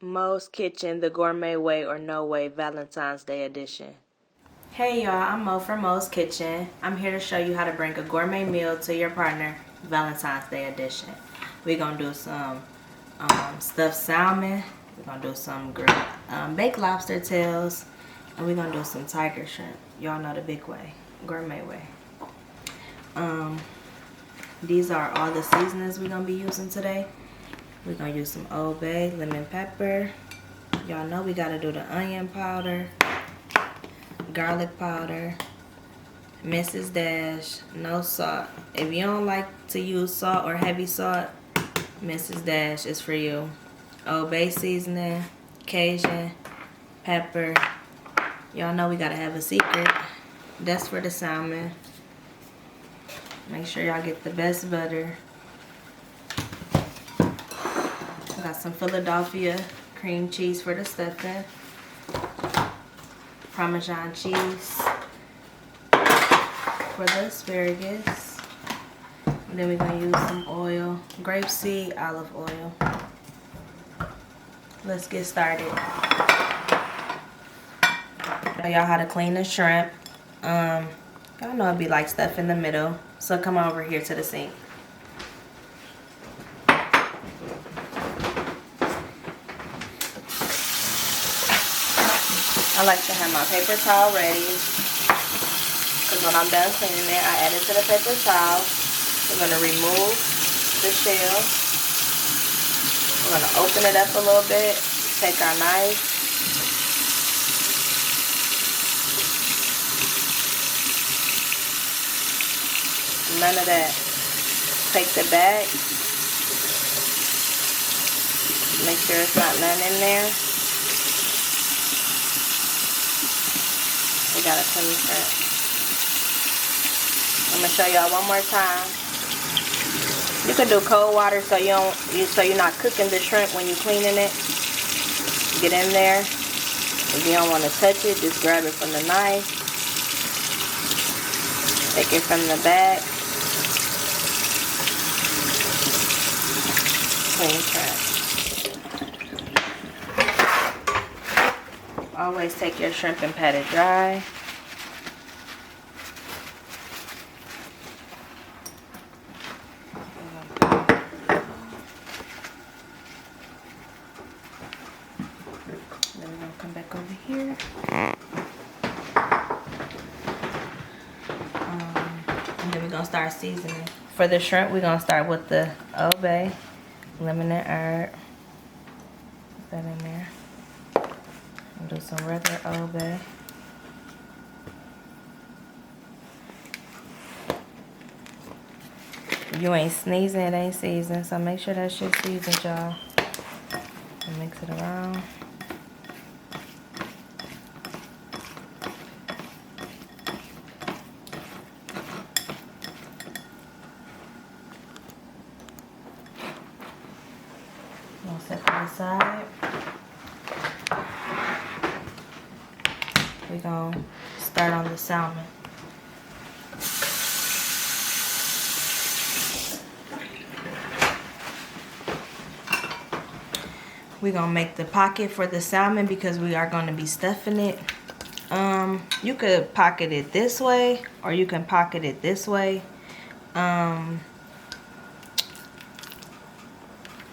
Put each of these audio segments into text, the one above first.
Moe's Kitchen, the Gourmet Way or No Way Valentine's Day edition. Hey y'all, I'm Mo from Moe's Kitchen. I'm here to show you how to bring a gourmet meal to your partner, Valentine's Day edition. We're gonna do some stuffed salmon. We're gonna do some baked lobster tails, and we're gonna do some tiger shrimp. Y'all know the big way, gourmet way. These are all the seasonings we're gonna be using today. We're gonna use some Old Bay, lemon pepper. Y'all know we gotta do the onion powder, garlic powder, Mrs. Dash, no salt. If you don't like to use salt or heavy salt, Mrs. Dash is for you. Old Bay seasoning, Cajun, pepper. Y'all know we gotta have a secret. That's for the salmon. Make sure y'all get the best butter. I got some Philadelphia cream cheese for the stuffing. Parmesan cheese for the asparagus. And then we're gonna use some oil, grapeseed olive oil. Let's get started. Show y'all how to clean the shrimp. Y'all know it'd be like stuff in the middle. So come over here to the sink. I like to have my paper towel ready, because when I'm done cleaning it, I add it to the paper towel. We're going to remove the shell. We're going to open it up a little bit, take our knife, none of that. Take the back, make sure it's not none in there. We got a clean shrimp. I'm gonna show y'all one more time. You can do cold water so you're not cooking the shrimp when you're cleaning it. Get in there. If you don't want to touch it, just grab it from the knife. Take it from the back. Clean shrimp. Always take your shrimp and pat it dry. Then we're gonna come back over here. And then we're gonna start seasoning. For the shrimp, we're gonna start with the Old Bay, lemon and herb. Put that in there. Do some regular Old Bay. If you ain't sneezing, it ain't seasoned. So make sure that shit's seasoned, y'all. And mix it around. We'll set that aside. We're going to start on the salmon. We're going to make the pocket for the salmon because we are going to be stuffing it. You could pocket it this way or you can pocket it this way. I'm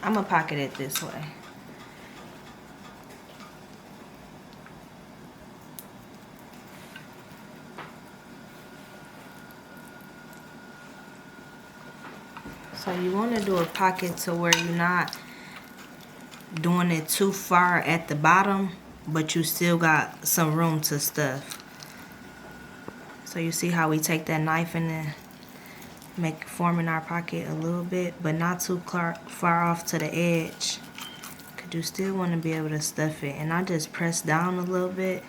going to pocket it this way. So you want to do a pocket to where you're not doing it too far at the bottom, but you still got some room to stuff. So you see how we take that knife and then forming our pocket a little bit, but not too far off to the edge, because you still want to be able to stuff it. And I just press down a little bit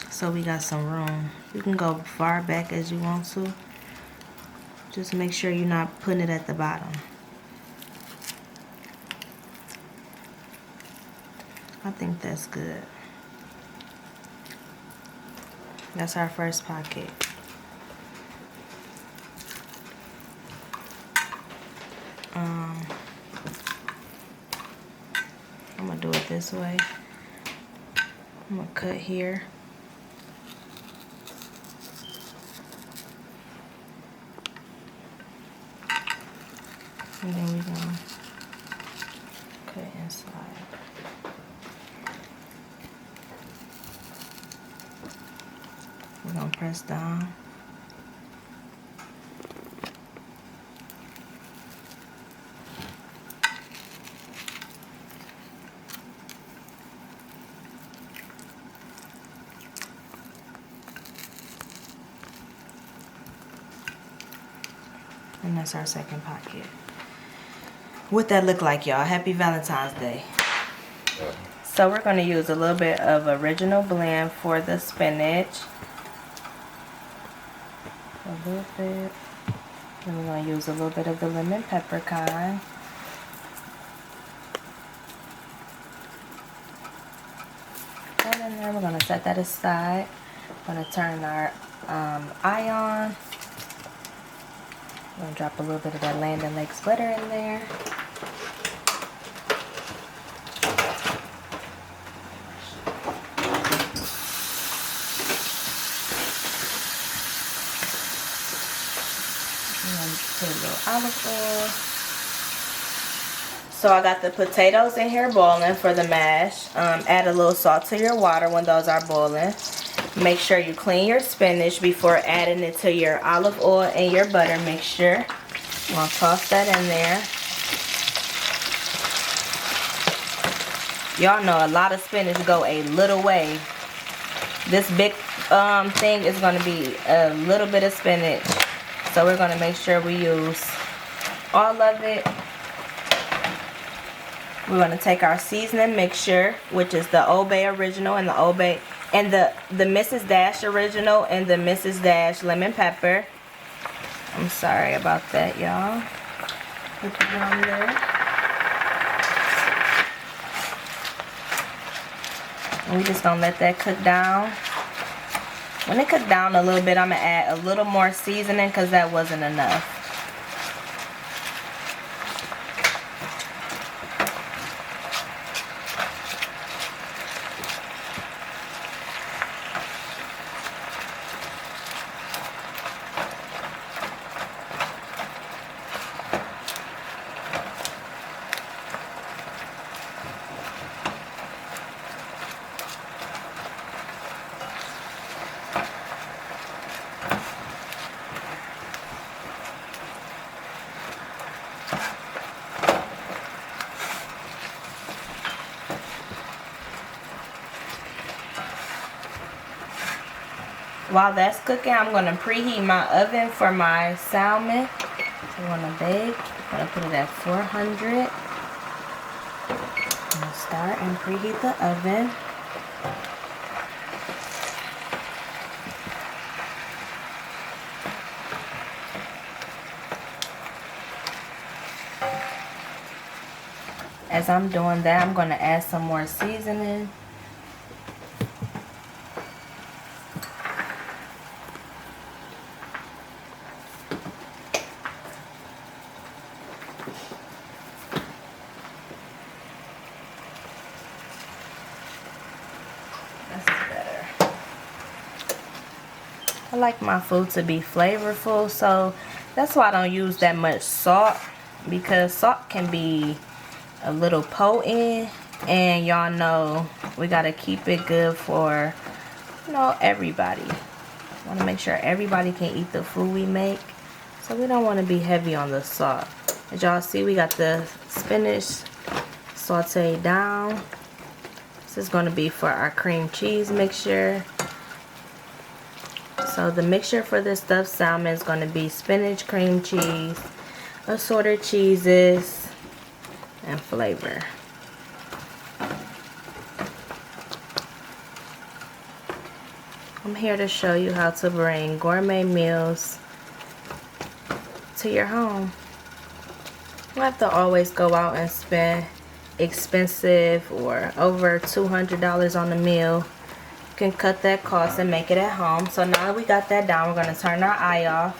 so we got some room. You can go far back as you want to. Just make sure you're not putting it at the bottom. I think that's good. That's our first pocket. I'm gonna do it this way. I'm gonna cut here. And then we're gonna cut inside. We're gonna press down. And that's our second pocket. What that look like, y'all? Happy Valentine's Day. So we're going to use a little bit of original blend for the spinach. A little bit. And we're going to use a little bit of the lemon pepper kind. Put in there. We're going to set that aside. We're going to turn our eye on. I'm going to drop a little bit of that Land O'Lakes butter in there. Put a little olive oil. So I got the potatoes in here boiling for the mash. Add a little salt to your water when those are boiling. Make sure you clean your spinach before adding it to your olive oil and your butter mixture. I'm going to toss that in there. Y'all know a lot of spinach go a little way. This big thing is going to be a little bit of spinach. So we're going to make sure we use all of it. We're going to take our seasoning mixture, which is the Old Bay Original and the Old Bay and the Mrs. Dash Original and the Mrs. Dash Lemon Pepper. I'm sorry about that, y'all. Put it on there. And we're just going to let that cook down. When it cooked down a little bit, I'm going to add a little more seasoning because that wasn't enough. While that's cooking, I'm going to preheat my oven for my salmon. So I'm going to bake. I'm going to put it at 400. I'm going to start and preheat the oven. As I'm doing that, I'm going to add some more seasoning. I like my food to be flavorful, so that's why I don't use that much salt, because salt can be a little potent, and y'all know we gotta keep it good for, you know, everybody. Want to make sure everybody can eat the food we make, so we don't want to be heavy on the salt. As y'all see, we got the spinach sauteed down. This is going to be for our cream cheese mixture. So the mixture for this stuffed salmon is going to be spinach, cream cheese, assorted cheeses, and flavor. I'm here to show you how to bring gourmet meals to your home. You don't have to always go out and spend expensive or over $200 on a meal. Can cut that cost and make it at home. So now that we got that down, we're going to turn our eye off.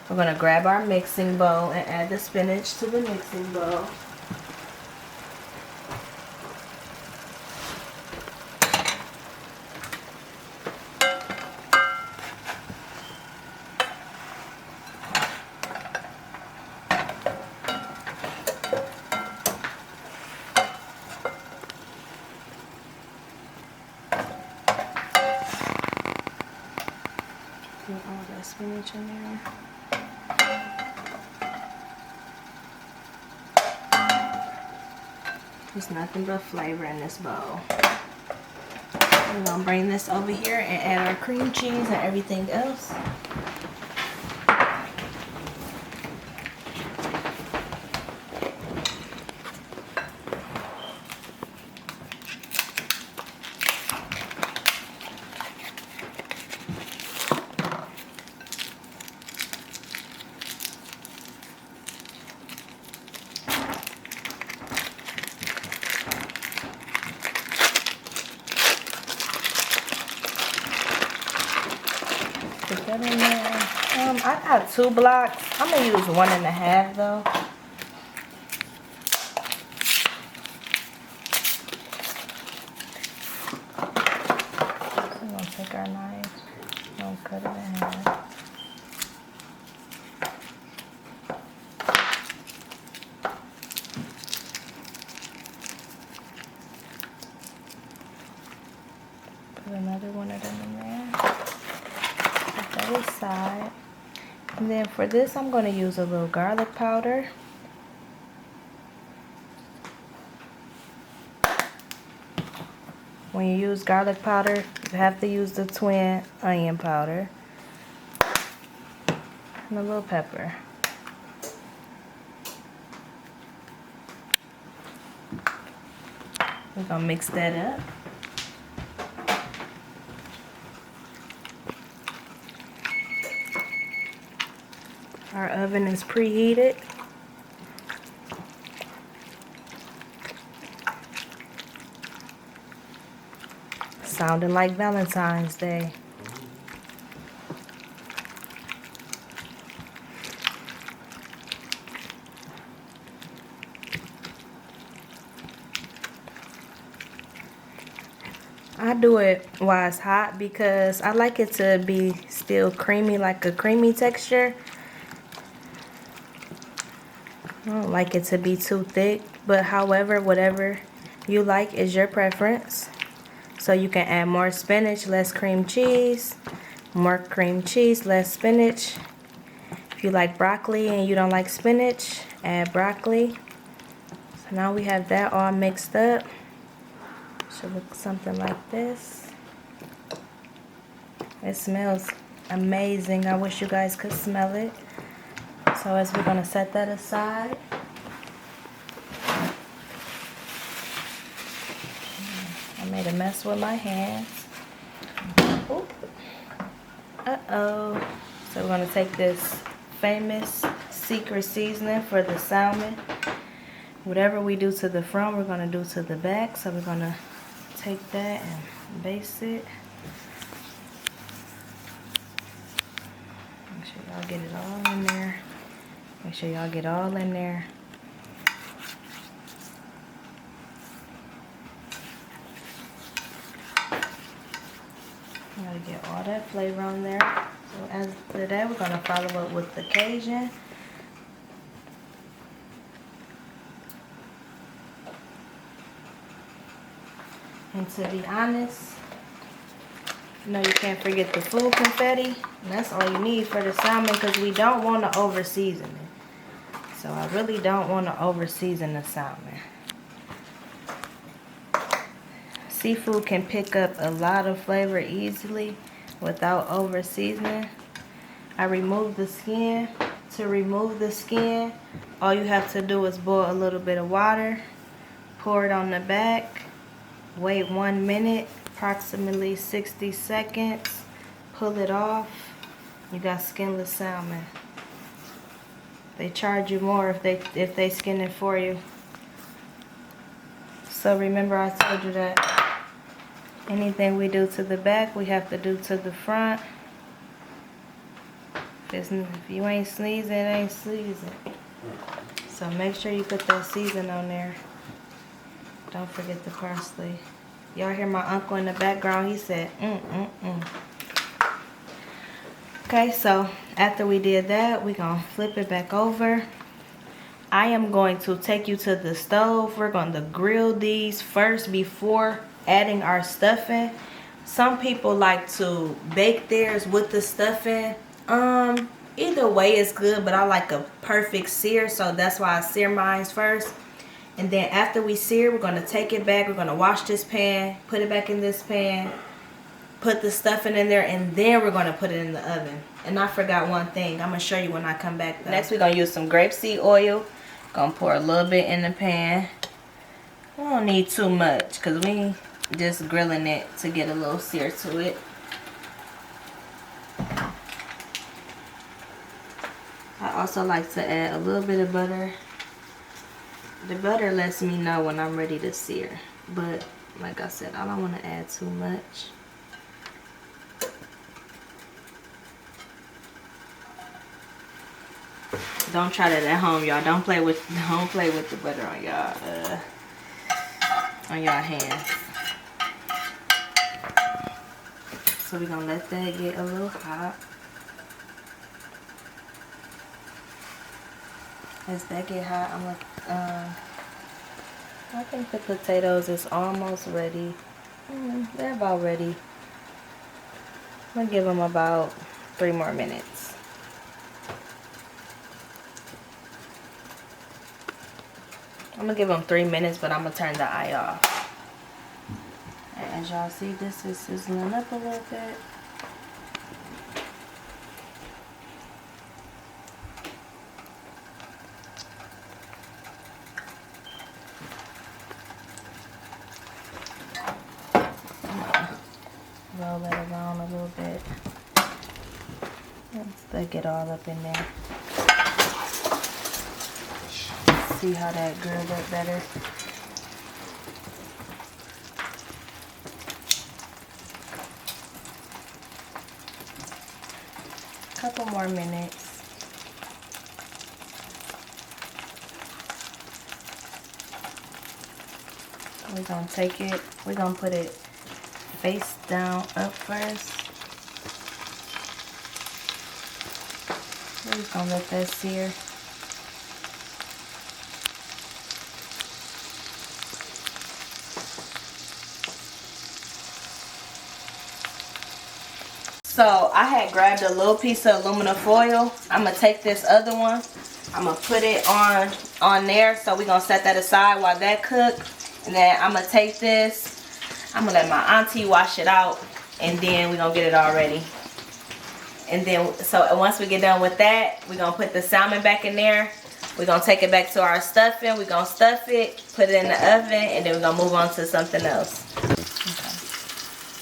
We're going to grab our mixing bowl and add the spinach to the mixing bowl. spinach in there. There's nothing but flavor in this bowl. We're gonna bring this over here and add our cream cheese and everything else. Put that in there. I got 2 blocks. I'm gonna use 1.5 though. We're gonna take our knife and cut it in half. Put another one of them in there. Other side. And then for this I'm going to use a little garlic powder. When you use garlic powder, you have to use the twin onion powder and a little pepper. We're going to mix that up. Our oven is preheated. Sounding like Valentine's Day. I do it while it's hot because I like it to be still creamy, like a creamy texture. I don't like it to be too thick, but however, whatever you like is your preference. So you can add more spinach, less cream cheese, more cream cheese, less spinach. If you like broccoli and you don't like spinach, add broccoli. So now we have that all mixed up. Should look something like this. It smells amazing. I wish you guys could smell it. So as we're going to set that aside, I made a mess with my hands. Oop. Uh-oh. So we're going to take this famous secret seasoning for the salmon. Whatever we do to the front, we're going to do to the back. So we're going to take that and baste it. Make sure y'all get it all in there. Make sure y'all get all in there. Gotta get all that flavor on there. So after that, we're gonna follow up with the Cajun. And to be honest, you know, you can't forget the food confetti. And that's all you need for the salmon because we don't want to over season it. So I really don't want to over season the salmon. Seafood can pick up a lot of flavor easily without over seasoning. I removed the skin. To remove the skin, all you have to do is boil a little bit of water, pour it on the back, wait 1 minute, approximately 60 seconds, pull it off. You got skinless salmon. They charge you more if they skin it for you. So remember I told you that anything we do to the back, we have to do to the front. If you ain't sneezing, it ain't sneezing. So make sure you put that season on there. Don't forget the parsley. Y'all hear my uncle in the background? He said, Okay, so after we did that, we're going to flip it back over. I am going to take you to the stove. We're going to grill these first before adding our stuffing. Some people like to bake theirs with the stuffing Either way is good, but I like a perfect sear, so that's why I sear mine first. And then after we sear, we're gonna take it back. We're gonna wash this pan, put it back in this pan, put the stuffing in there, and then we're gonna put it in the oven. And I forgot one thing. I'm gonna show you when I come back though. Next, we're gonna use some grapeseed oil. Gonna pour a little bit in the pan. We don't need too much because we just grilling it to get a little sear to it. I also like to add a little bit of butter. The butter lets me know when I'm ready to sear. But like I said, I don't want to add too much. Don't try that at home, y'all. Don't play with the butter on y'all hands. So we're gonna let that get a little hot. As that get hot, I'm gonna I think the potatoes is almost ready. They're about ready. I'm gonna give them about 3 more minutes. I'm gonna give them 3 minutes, but I'm gonna turn the eye off. And as y'all see, this is sizzling up a little bit. Roll that around a little bit. Let's get all up in there. See how that grilled up better. Couple more minutes. We're gonna take it, we're gonna put it face down up first. We're just gonna let that sear. So I had grabbed a little piece of aluminum foil. I'm gonna take this other one. I'm gonna put it on there. So we're gonna set that aside while that cooks. And then I'm gonna take this. I'm gonna let my auntie wash it out, and then we're gonna get it all ready. And then, so once we get done with that, we're gonna put the salmon back in there. We're gonna take it back to our stuffing. We're gonna stuff it, put it in the oven, and then we're gonna move on to something else. Okay.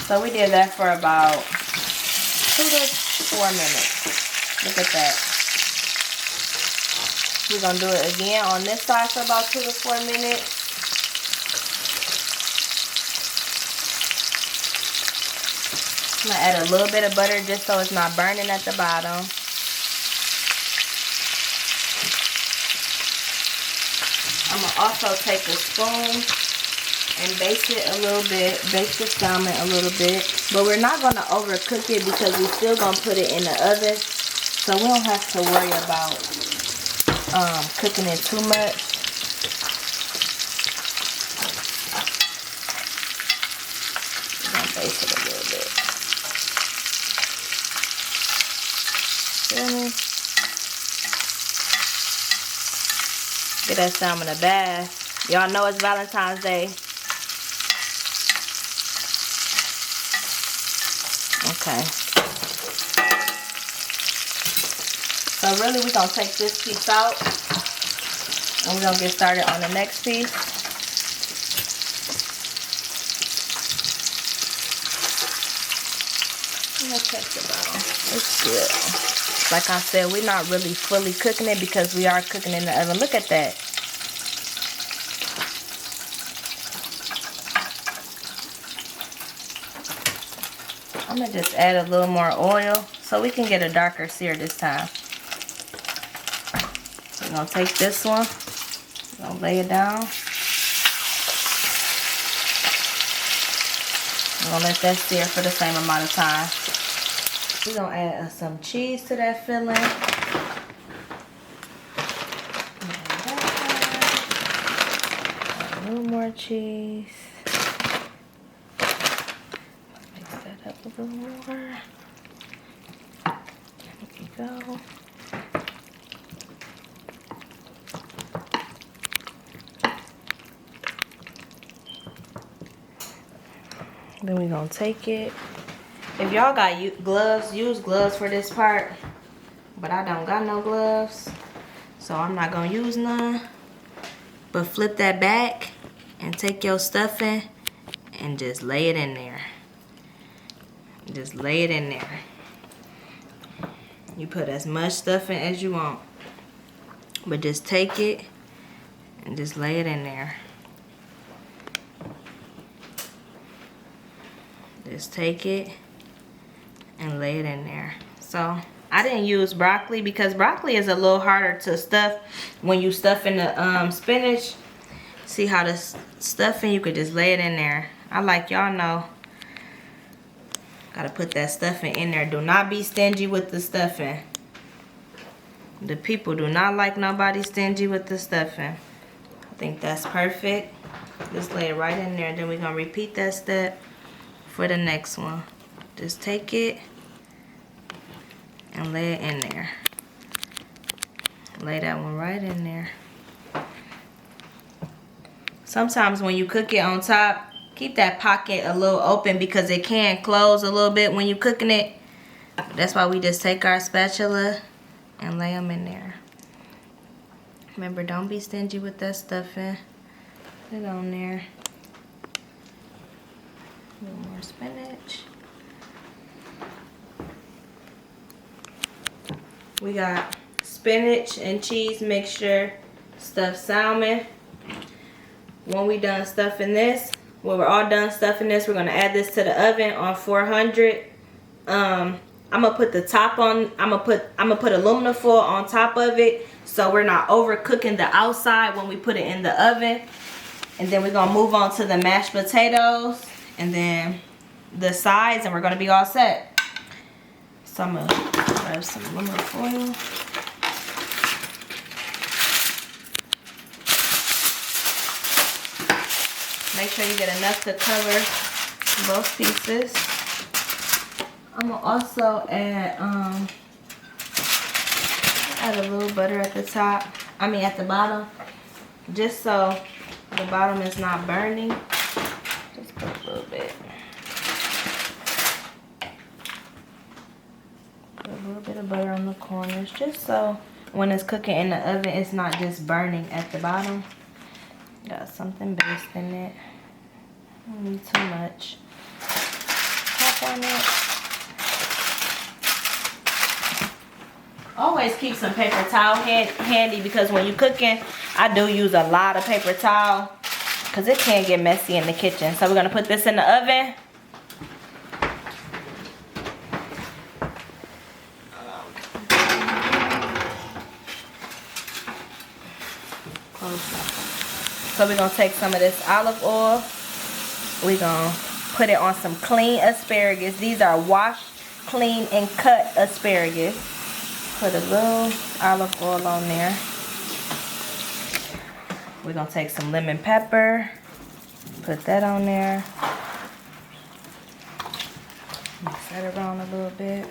So we did that for about 2 to 4 minutes. Look at that. We're gonna do it again on this side for about 2 to 4 minutes. I'm gonna add a little bit of butter just so it's not burning at the bottom. I'm gonna also take a spoon and baste it a little bit, baste the salmon a little bit. But we're not gonna overcook it because we're still gonna put it in the oven. So we don't have to worry about cooking it too much. We're gonna baste it a little bit. Get that salmon a bath. Y'all know it's Valentine's Day. Okay. So really we're gonna take this piece out and we're gonna get started on the next piece. Let's check the bottom. It's good. Like I said, we're not really fully cooking it because we are cooking in the oven. Look at that. I'm going to just add a little more oil so we can get a darker sear this time. We're going to take this one. We're going to lay it down. We're going to let that sear for the same amount of time. We're going to add some cheese to that filling. A little more cheese. Mix that up a little more. go. Then we're gonna take it. If y'all got gloves, use gloves for this part. But I don't got no gloves, so I'm not gonna use none. But flip that back and take your stuffing and just lay it in there. Just lay it in there. You put as much stuffing as you want. But just take it and just lay it in there. Just take it and lay it in there. So I didn't use broccoli because broccoli is a little harder to stuff when you stuff in the spinach. See how the stuffing, you could just lay it in there. I like y'all know. Gotta put that stuffing in there. Do not be stingy with the stuffing. The people do not like nobody stingy with the stuffing. I think that's perfect. Just lay it right in there. Then we're gonna repeat that step for the next one. Just take it and lay it in there. Lay that one right in there. Sometimes when you cook it on top, keep that pocket a little open because it can close a little bit when you're cooking it. That's why we just take our spatula and lay them in there. Remember, don't be stingy with that stuffing. Put it on there. A little more spinach. We got spinach and cheese mixture, stuffed salmon. When we done stuffing this, when we're all done stuffing this, we're gonna add this to the oven on 400. I'm gonna put the top on. I'm gonna put aluminum foil on top of it, so we're not overcooking the outside when we put it in the oven. And then we're gonna move on to the mashed potatoes and then the sides, and we're gonna be all set. So I'm gonna grab some aluminum foil. Make sure you get enough to cover both pieces. I'm gonna also add a little butter at the top. At the bottom, just so the bottom is not burning. Just put a little bit. Put a little bit of butter on the corners, just so when it's cooking in the oven, it's not just burning at the bottom. Got something based in it. Don't need too much. Tap on it. Always keep some paper towel handy because when you're cooking, I do use a lot of paper towel because it can get messy in the kitchen. So we're gonna put this in the oven. So we're gonna take some of this olive oil. We're gonna put it on some clean asparagus. These are washed, clean, and cut asparagus. Put a little olive oil on there. We're gonna take some lemon pepper. Put that on there. Mix that around a little bit.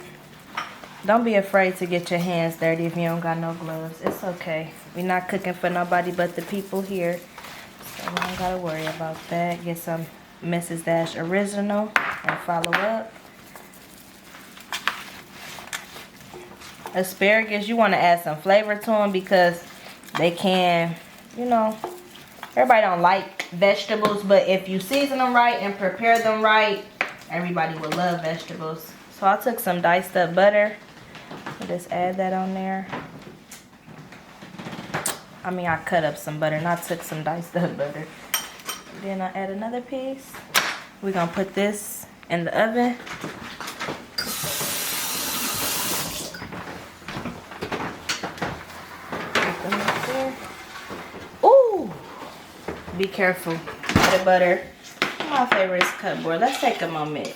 Don't be afraid to get your hands dirty if you don't got no gloves. It's okay. We're not cooking for nobody but the people here. So we don't gotta worry about that. Get some Mrs. Dash Original and follow up. Asparagus, you want to add some flavor to them because they can, you know, everybody don't like vegetables, but if you season them right and prepare them right, everybody will love vegetables. So I took some diced up butter. Just add that on there. I cut up some butter, not took some diced up butter. Then I add another piece. We're gonna put this in the oven. Put them up there. Ooh! Be careful with the butter. My favorite is cut board. Let's take a moment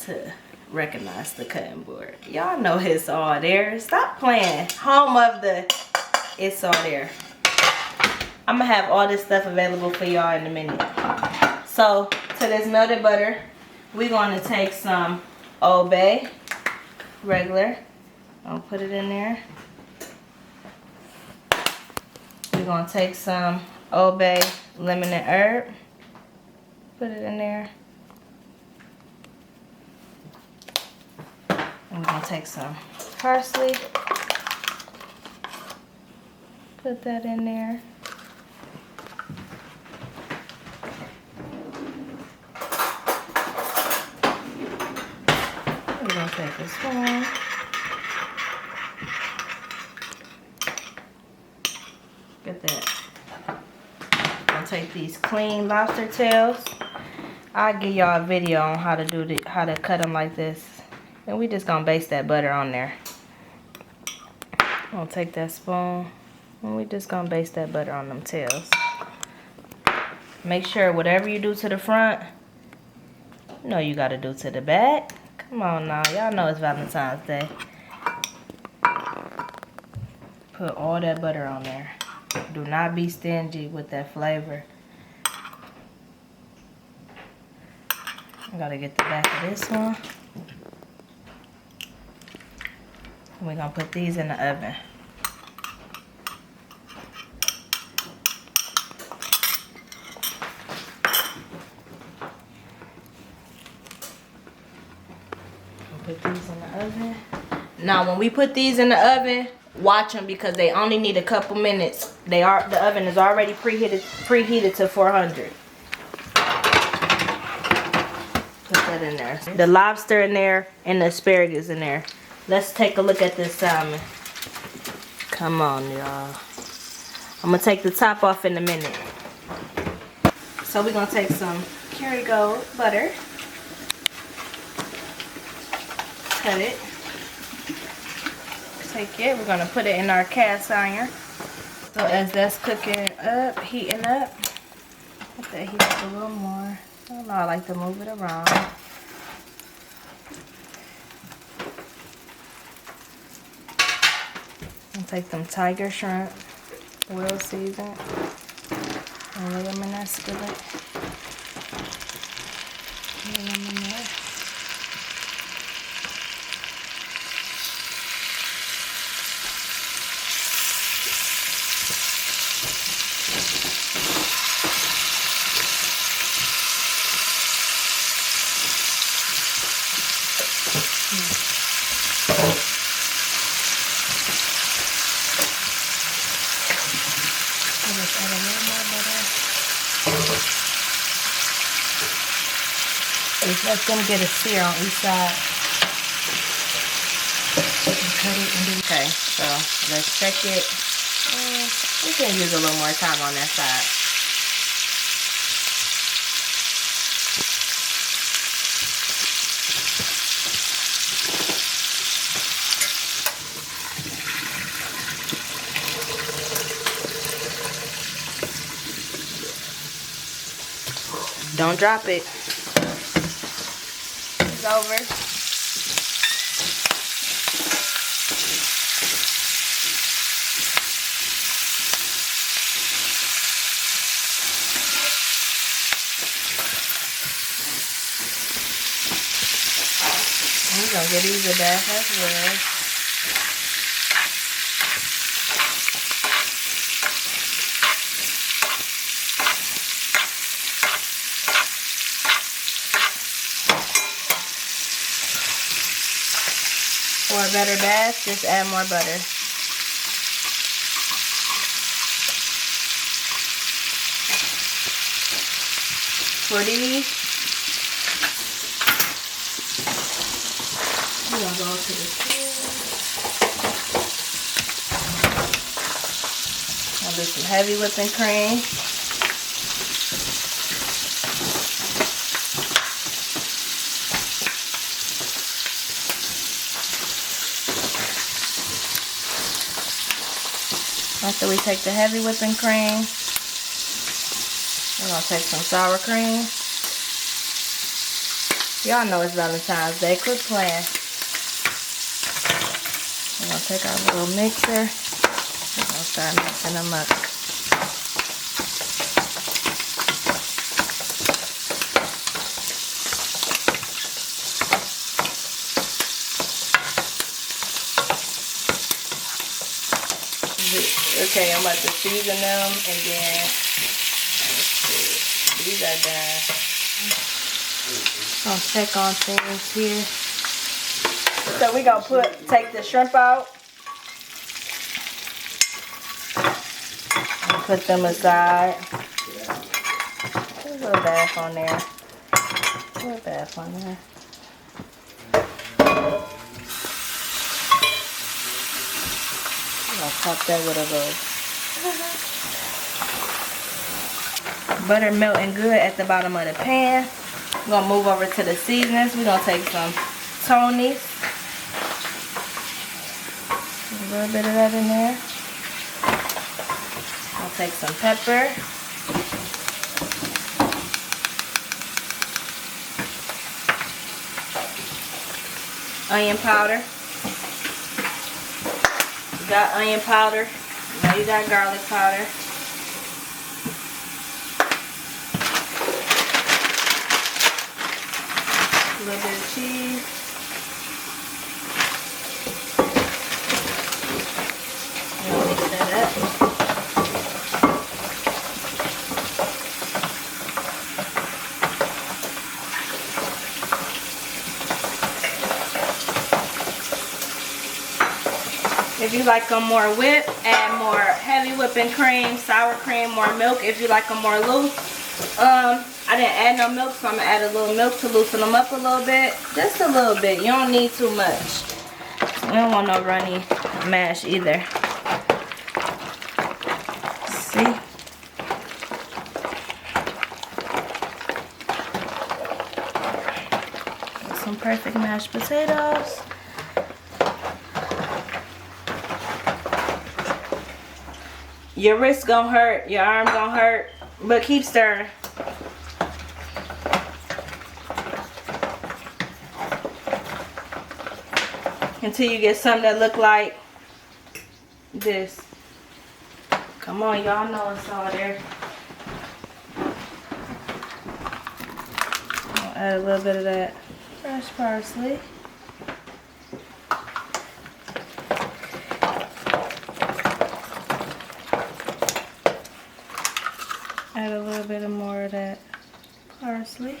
to recognize the cutting board. Y'all know it's all there. Stop playing. Home of the it's all there. I'm gonna have all this stuff available for y'all in a minute. So to this melted butter, we're gonna take some Old Bay, regular. I'll put it in there. We're gonna take some Old Bay lemon and herb. Put it in there. And we're gonna take some parsley. Put that in there. We're gonna take a spoon. Get that. I'm gonna take these clean lobster tails. I'll give y'all a video on how to do how to cut them like this. And we just gonna baste that butter on there. I'm gonna take that spoon and we just gonna baste that butter on them tails. Make sure whatever you do to the front, you know you gotta do to the back. Come on now, y'all know it's Valentine's Day. Put all that butter on there. Do not be stingy with that flavor. I gotta get the back of this one. And we're gonna put these in the oven. Put these in the oven. Now when we put these in the oven, watch them because they only need a couple minutes. The oven is already preheated to 400. Put that in there. The lobster in there and the asparagus in there. Let's take a look at this salmon. Come on, y'all. I'm gonna take the top off in a minute. So we're gonna take some Kerrygold butter. Cut it. Take it. We're gonna put it in our cast iron. So as that's cooking up, heating up, let that heat up a little more. I don't know, I like to move it around. And take them tiger shrimp, well seasoned, and lay them in that skillet. Lay them in there. Just add a little more butter. Just let them get a sear on each side. And cut it and do. Okay, so let's check it. We can use a little more time on that side. Don't drop it. It's over. We're gonna get these a bath as well. For a better bath, just add more butter. For these, we're gonna go to the skillet. I'll do some heavy whipping cream. After we take the heavy whipping cream, we're going to take some sour cream. Y'all know it's Valentine's Day. Quit playing. We're going to take our little mixer. We're going to start mixing them up. Okay, I'm about to season them and then let's see. These are done. Gonna check on things here. So we gonna take the shrimp out and put them aside. Put a little bath on there. A little bath on there. I'm gonna pop that with a little butter melting good at the bottom of the pan. We're gonna move over to the seasonings. We're gonna take some Tony's. A little bit of that in there. I'll take some pepper. Onion powder. You got onion powder. Now you got garlic powder. A little bit of cheese. And mix that up. If you like them more whipped, add more heavy whipping cream, sour cream, more milk. If you like them more loose, I didn't add no milk, so I'm gonna add a little milk to loosen them up a little bit. Just a little bit. You don't need too much. We don't want no runny mash either. See? Some perfect mashed potatoes. Your wrist gonna hurt, your arm gonna hurt, but keep stirring. Until you get something that look like this. Come on, y'all know it's all there. I'll add a little bit of that fresh parsley. Add a little bit more of that parsley.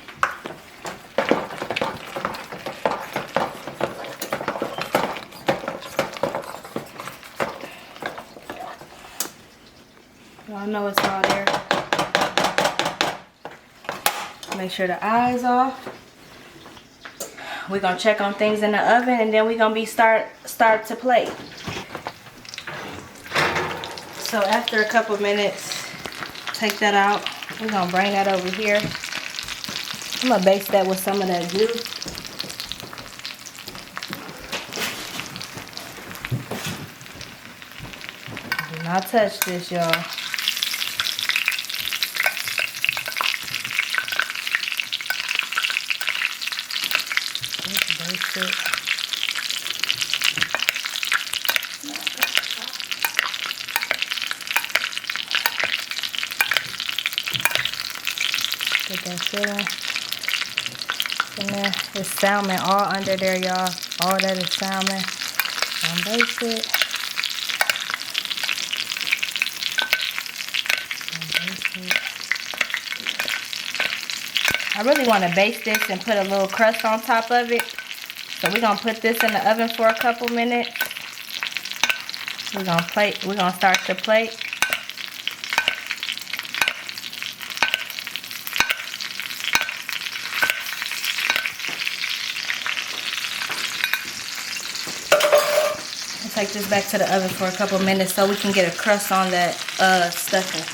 Y'all know it's all there. Make sure the eye's off. We're gonna check on things in the oven and then we're gonna be start to plate. So after a couple minutes, take that out. We're gonna bring that over here. I'm gonna baste that with some of that juice. Do not touch this, y'all. Just baste it. Get that filling in there. There's salmon all under there, y'all. All that is salmon. And baste it. I really want to baste this and put a little crust on top of it. So we're gonna put this in the oven for a couple minutes. We're gonna start to plate. Take this back to the oven for a couple minutes so we can get a crust on that stuffing.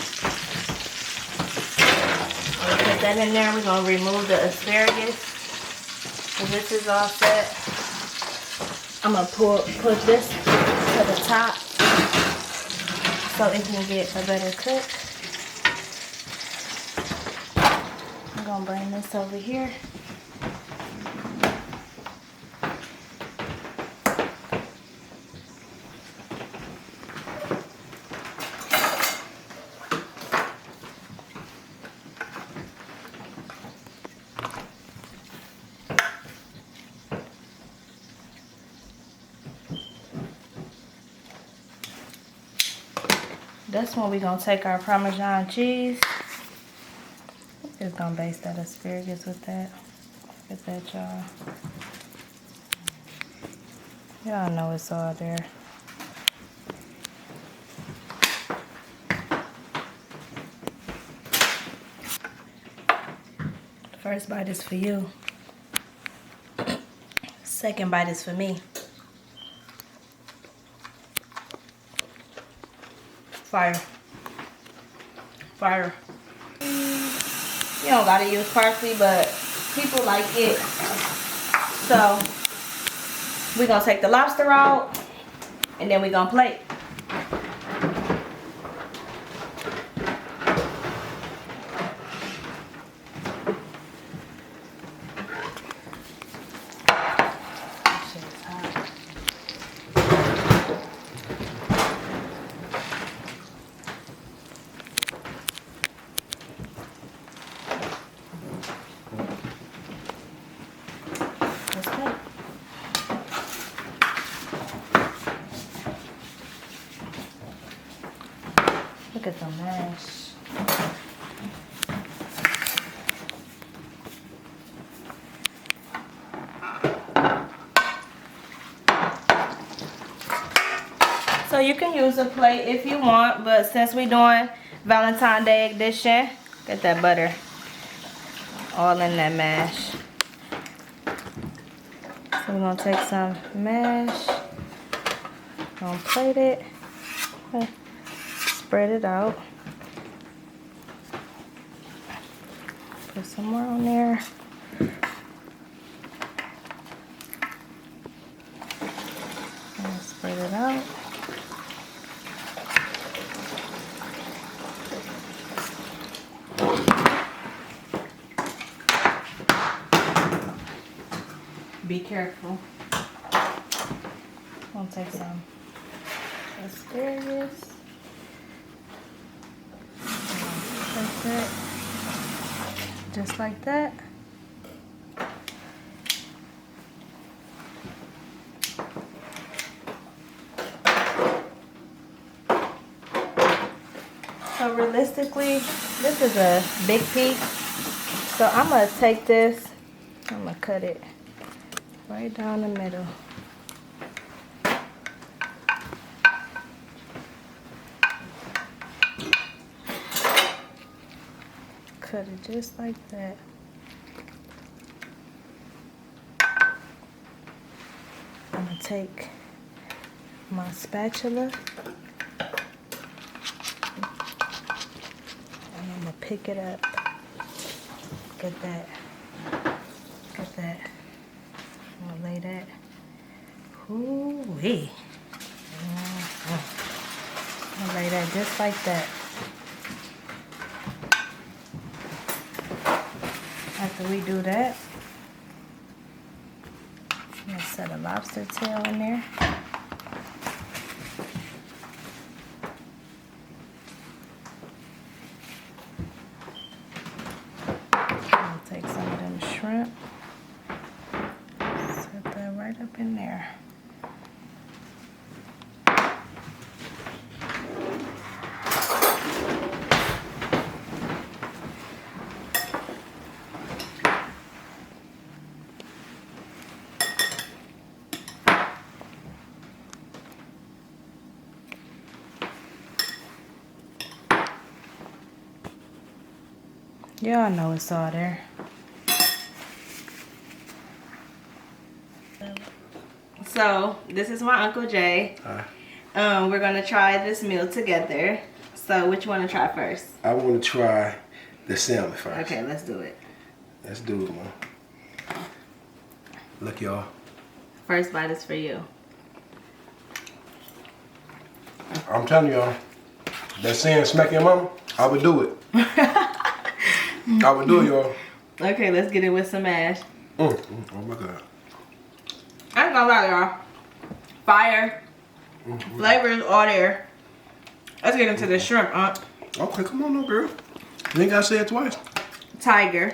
We'll put that in there. We're going to remove the asparagus. So this is all set. I'm going to put this to the top so it can get a better cook. I'm going to bring this over here. This one we gonna take our Parmesan cheese. Just gonna baste that asparagus with that. Look at that, y'all. Y'all know it's all there. The first bite is for you. Second bite is for me. Fire. Fire. You don't gotta use parsley, but people like it. So we're gonna take the lobster out and then we're gonna plate. Look at the mash. So you can use a plate if you want, but since we're doing Valentine Day edition, get that butter all in that mash. So we're gonna take some mash, gonna plate it. Spread it out. Put some more on there. And spread it out. Be careful. I'm gonna take some asparagus. Like that, just like that. So realistically, this is a big piece. So I'm gonna take this, I'm gonna cut it right down the middle. Cut it just like that. I'm gonna take my spatula and I'm gonna pick it up. Get that. Get that. I'm gonna lay that. Ooh-wee. I'm gonna lay that just like that. After we do that, I'm gonna set a lobster tail in there. I'll take some of them shrimp, set that right up in there. Y'all know it's all there. So this is my Uncle Jay. Hi. We're gonna try this meal together. So which one to try first? I want to try the salmon first. Okay, let's do it. Let's do it, man. Look, y'all. First bite is for you. I'm telling y'all, that saying smack your mama, I would do it. I would do it, y'all. Okay, let's get it with some mash. Oh my God. I ain't gonna lie, y'all. Fire. Flavors all there. Let's get into the shrimp, Okay, come on, no girl. You ain't gotta say it twice. Tiger.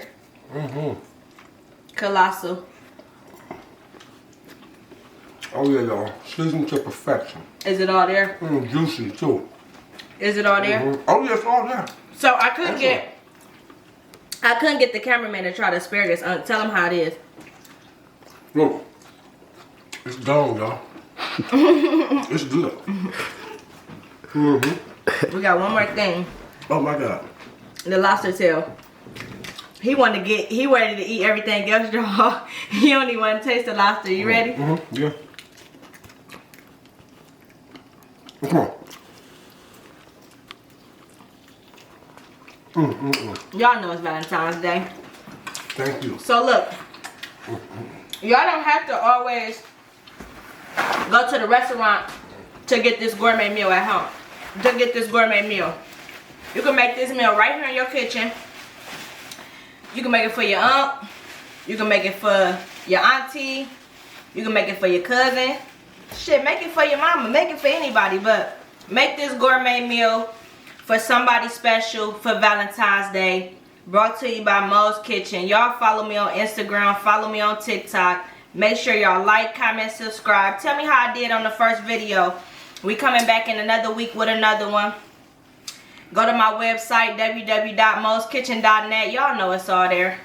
Colossal. Oh yeah, y'all. Seasoned to perfection. Is it all there? Juicy too. Is it all there? Oh yes, all there. So I couldn't get the cameraman to try the asparagus. Tell him how it is. Look, it's gone, y'all. It's good. We got one more thing. Oh my God. The lobster tail. He ready to eat everything else, y'all. He only want to taste the lobster. You ready? Yeah. Come on. Y'all know it's Valentine's Day. Thank you. So look, y'all don't have to always go to the restaurant to get this gourmet meal at home. To get this gourmet meal. You can make this meal right here in your kitchen. You can make it for your aunt. You can make it for your auntie. You can make it for your cousin. Shit, make it for your mama. Make it for anybody. But make this gourmet meal for somebody special for Valentine's Day. Brought to you by Moe's Kitchen. Y'all follow me on Instagram. Follow me on TikTok. Make sure y'all like, comment, subscribe. Tell me how I did on the first video. We coming back in another week with another one. Go to my website, www.moeskitchen.net. Y'all know it's all there.